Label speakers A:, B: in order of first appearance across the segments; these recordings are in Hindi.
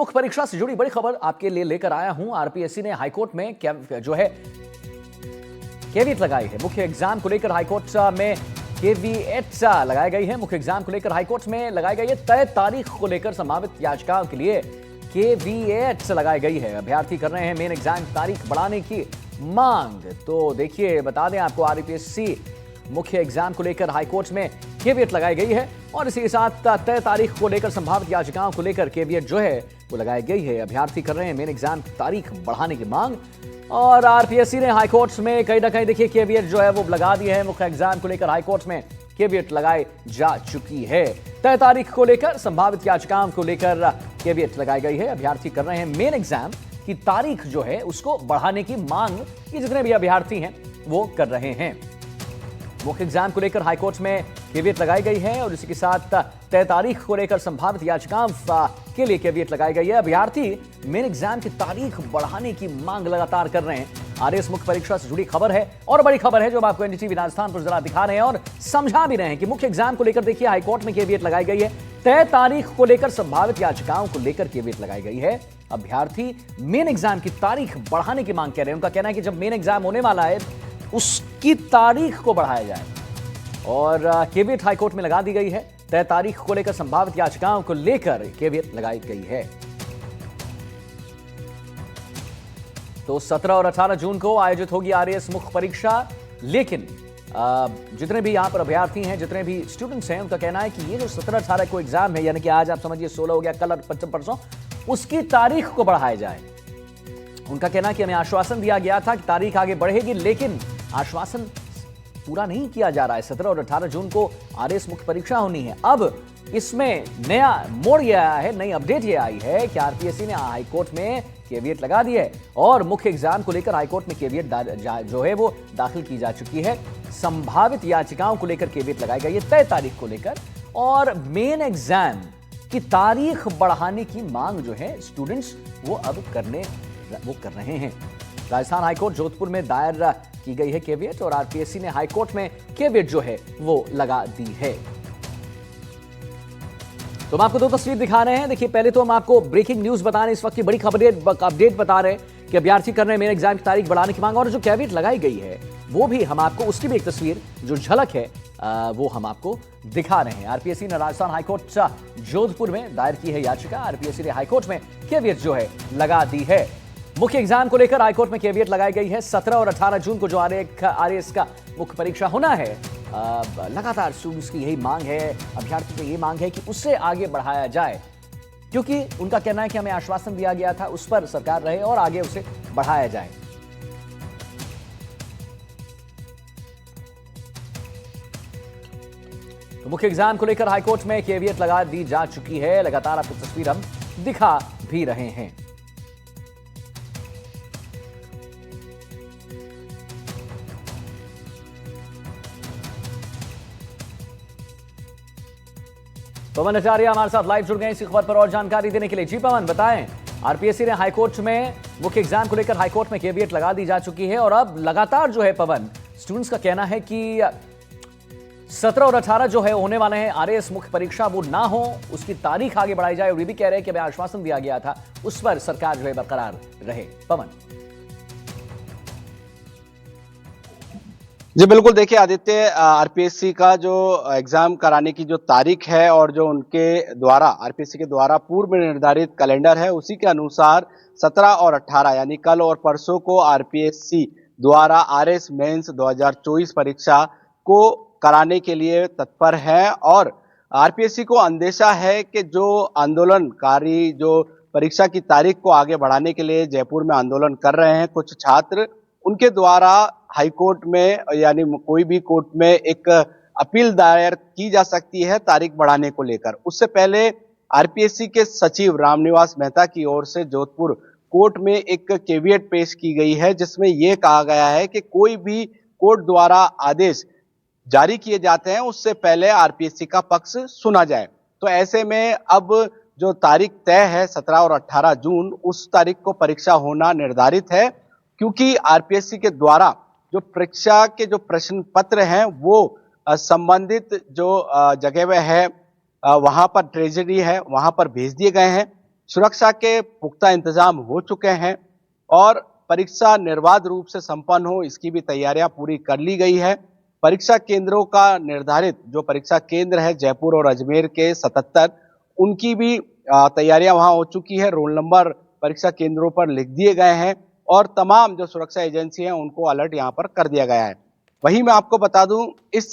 A: मुख्य परीक्षा से जुड़ी बड़ी खबर आपके लिए लेकर आया हूं। आरपीएससी ने हाईकोर्ट में जो है केवीएट लगाई है। मुख्य एग्जाम को लेकर हाईकोर्ट में केवीएट लगाई गई है। मुख्य एग्जाम को लेकर हाईकोर्ट में लगाई गई है। तय तारीख को लेकर संभावित याचिकाओं के लिए केवीएट लगाई गई है। अभ्यर्थी कर रहे हैं मेन एग्जाम तारीख बढ़ाने की मांग। तो देखिए, बता दें आपको, आरपीएससी मुख्य एग्जाम को लेकर हाईकोर्ट में केवीएट लगाई गई है और इसी के साथ तय तारीख को लेकर संभावित याचिकाओं को लेकर केवीएट जो है वो लगाई गई है। अभ्यर्थी कर रहे हैं मेन एग्जाम तारीख बढ़ाने की मांग और आरपीएससी ने हाईकोर्ट में कहीं ना कहीं देखिए केवीएट जो है वो लगा दी है। मुख्य एग्जाम को लेकर हाईकोर्ट में केवीएट लगाई जा चुकी है। तय तारीख को लेकर संभावित याचिकाओं को लेकर केवीएट लगाई गई है। अभ्यर्थी कर रहे हैं मेन एग्जाम की तारीख जो है उसको बढ़ाने की मांग। ये जितने भी अभ्यर्थी हैं वो कर रहे हैं। मुख्य एग्जाम को लेकर हाईकोर्ट में केवीएट लगाई गई है और इसी के साथ तय तारीख को लेकर संभावित याचिकाओं के लिए केवीएट लगाई गई है। अभ्यर्थी मेन एग्जाम की तारीख बढ़ाने की मांग लगातार कर रहे हैं। आरएएस मुख्य परीक्षा से जुड़ी खबर है और बड़ी खबर है जो हम आपको एनडीटीवी राजस्थान पर जरा दिखा रहे हैं और समझा भी रहे हैं कि मुख्य एग्जाम को लेकर देखिए हाईकोर्ट में केवीएट लगाई गई है। तय तारीख को लेकर संभावित याचिकाओं को लेकर केवीएट लगाई गई है। अभ्यर्थी मेन एग्जाम की तारीख बढ़ाने की मांग कर रहे हैं। उनका कहना है कि जब मेन एग्जाम होने वाला है उसकी तारीख को बढ़ाया जाए और केवीएट हाईकोर्ट में लगा दी गई है। तय तारीख को लेकर संभावित याचिकाओं को लेकर केवीएट लगाई गई है। तो 17 और 18 जून को आयोजित होगी आरएएस मुख्य परीक्षा, लेकिन जितने भी यहां पर अभ्यर्थी हैं, जितने भी स्टूडेंट्स हैं, उनका कहना है कि ये जो 17-18 को एग्जाम है, यानी कि आज आप समझिए 16 हो गया, कल और परसों, उसकी तारीख को बढ़ाया जाए। उनका कहना है कि हमें आश्वासन दिया गया था कि तारीख आगे बढ़ेगी, लेकिन आश्वासन पूरा नहीं किया जा रहा है। 17 और 18 जून को आरएएस मुख्य परीक्षा होनी है। अब इसमें नया मोड़ ये आया है, नई अपडेट ये आई है कि आरपीएससी ने हाईकोर्ट में केवीएट लगा दी है और मुख्य एग्जाम को लेकर हाईकोर्ट में केवीएट जो है वो दाखिल की जा चुकी है। संभावित याचिकाओं को लेकर केवीएट लगाई गई है तय तारीख को लेकर और मेन एग्जाम की तारीख बढ़ाने की मांग जो है स्टूडेंट्स वो अब कर रहे हैं। राजस्थान हाईकोर्ट जोधपुर में दायर की गई है केवीएट और आरपीएससी ने हाईकोर्ट में केवीएट जो है वो लगा दी है। तो हम आपको दो तस्वीर दिखा रहे हैं। देखिए, पहले तो हम आपको ब्रेकिंग न्यूज बता रहे हैं, इस वक्त की बड़ी अपडेट बता रहे हैं कि अभ्यर्थी कर रहे हैं मेन एग्जाम की तारीख बढ़ाने की मांग और जो केवीएट लगाई गई है वो भी हम आपको, उसकी भी एक तस्वीर जो झलक है वो हम आपको दिखा रहे हैं। आरपीएससी ने राजस्थान हाईकोर्ट जोधपुर में दायर की है याचिका। आरपीएससी ने हाईकोर्ट में केवीएट जो है लगा दी है। मुख्य एग्जाम को लेकर हाईकोर्ट में केवीएट लगाई गई है। 17 और 18 जून को जो आरएएस का मुख्य परीक्षा होना है, लगातार स्टूडेंट्स की यही मांग है, अभ्यर्थी की यही मांग है कि उससे आगे बढ़ाया जाए, क्योंकि उनका कहना है कि हमें आश्वासन दिया गया था उस पर सरकार रहे और आगे उसे बढ़ाया जाए। तो मुख्य एग्जाम को लेकर हाईकोर्ट में केवीएट लगा दी जा चुकी है। लगातार आपको तस्वीर हम दिखा भी रहे हैं। पवन आचार्य हमारे साथ लाइव जुड़ गए इसी खबर पर और जानकारी देने के लिए। जी पवन, बताएं, आरपीएससी ने हाईकोर्ट में मुख्य एग्जाम को लेकर हाईकोर्ट में केवीएट लगा दी जा चुकी है और अब लगातार जो है पवन, स्टूडेंट्स का कहना है कि 17 और 18 जो है होने वाले हैं आरएएस मुख्य परीक्षा, वो ना हो, उसकी तारीख आगे बढ़ाई जाए और ये भी कह रहे हैं कि हमें आश्वासन दिया गया था उस पर सरकार जो है बरकरार रहे। पवन
B: जी बिल्कुल, देखिए आदित्य, आरपीएससी का जो एग्जाम कराने की जो तारीख है और जो उनके द्वारा आरपीएससी के द्वारा पूर्व निर्धारित कैलेंडर है, उसी के अनुसार 17 और 18 यानी कल और परसों को आरपीएससी द्वारा आरएएस मेंस 2024 परीक्षा को कराने के लिए तत्पर है और आरपीएससी को अंदेशा है कि जो आंदोलनकारी जो परीक्षा की तारीख को आगे बढ़ाने के लिए जयपुर में आंदोलन कर रहे हैं कुछ छात्र, उनके द्वारा हाईकोर्ट में यानी कोई भी कोर्ट में एक अपील दायर की जा सकती है तारीख बढ़ाने को लेकर। उससे पहले आरपीएससी के सचिव रामनिवास मेहता की ओर से जोधपुर कोर्ट में एक केवीएट पेश की गई है, जिसमें यह कहा गया है कि कोई भी कोर्ट द्वारा आदेश जारी किए जाते हैं उससे पहले आरपीएससी का पक्ष सुना जाए। तो ऐसे में अब जो तारीख तय है 17 और 18 जून, उस तारीख को परीक्षा होना निर्धारित है, क्योंकि आरपीएससी के द्वारा जो परीक्षा के जो प्रश्न पत्र हैं वो संबंधित जो जगह है वहां पर ट्रेजरी है वहां पर भेज दिए गए हैं। सुरक्षा के पुख्ता इंतजाम हो चुके हैं और परीक्षा निर्बाध रूप से संपन्न हो इसकी भी तैयारियां पूरी कर ली गई है। परीक्षा केंद्रों का निर्धारित जो परीक्षा केंद्र है जयपुर और अजमेर के 77 उनकी भी तैयारियां वहां हो चुकी है। रोल नंबर परीक्षा केंद्रों पर लिख दिए गए हैं और तमाम जो सुरक्षा एजेंसी हैं उनको अलर्ट यहां पर कर दिया गया है। वहीं मैं आपको बता दूं इस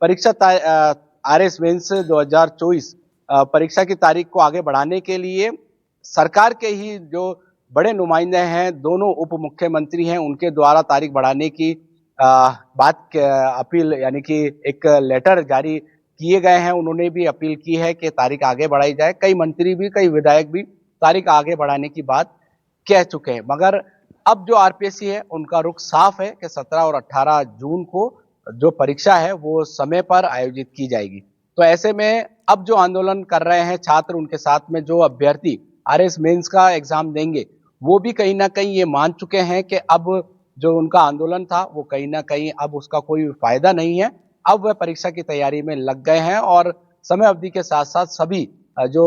B: परीक्षा आरएस मेंस 2024 परीक्षा की तारीख को आगे बढ़ाने के लिए सरकार के ही जो बड़े नुमाइंदे हैं, दोनों उप मुख्यमंत्री हैं, उनके द्वारा तारीख बढ़ाने की अपील यानी कि एक लेटर जारी किए गए हैं। उन्होंने भी अपील की है कि तारीख आगे बढ़ाई जाए। कई मंत्री भी, कई विधायक भी तारीख आगे बढ़ाने की बात कह चुके हैं। मगर अब जो आरपीएससी है उनका रुख साफ है कि 17 और 18 जून को जो परीक्षा है वो समय पर आयोजित की जाएगी। तो ऐसे में अब जो आंदोलन कर रहे हैं छात्र, उनके साथ में जो अभ्यर्थी आरएस मेंस का एग्जाम देंगे, वो भी कहीं ना कहीं ये मान चुके हैं कि अब जो उनका आंदोलन था वो कहीं ना कहीं अब उसका कोई फायदा नहीं है। अब वह परीक्षा की तैयारी में लग गए हैं और समय अवधि के साथ साथ सभी जो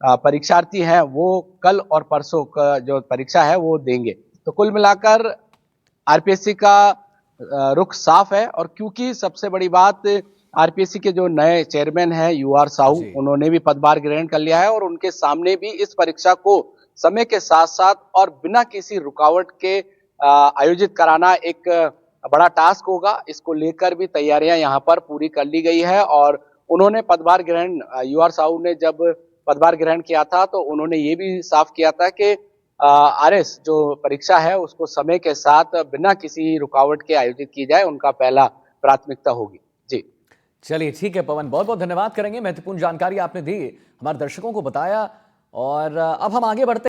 B: परीक्षार्थी हैं वो कल और परसों का जो परीक्षा है वो देंगे। तो कुल मिलाकर आरपीएससी का रुख साफ है। और क्योंकि सबसे बड़ी बात, आरपीएससी के जो नए चेयरमैन हैं यूआर साहू, उन्होंने भी पदभार ग्रहण कर लिया है और उनके सामने भी इस परीक्षा को समय के साथ साथ और बिना किसी रुकावट के आयोजित कराना एक बड़ा टास्क होगा। इसको लेकर भी तैयारियां यहां पर पूरी कर ली गई है और उन्होंने पदभार ग्रहण, यूआर साहू ने जब पदभार ग्रहण किया था तो उन्होंने ये भी साफ किया था कि आरएस जो परीक्षा है उसको समय के साथ बिना किसी रुकावट के आयोजित की जाए, उनका पहला प्राथमिकता होगी। जी
A: चलिए ठीक है पवन, बहुत बहुत धन्यवाद करेंगे। महत्वपूर्ण जानकारी आपने दी, हमारे दर्शकों को बताया। और अब हम आगे बढ़ते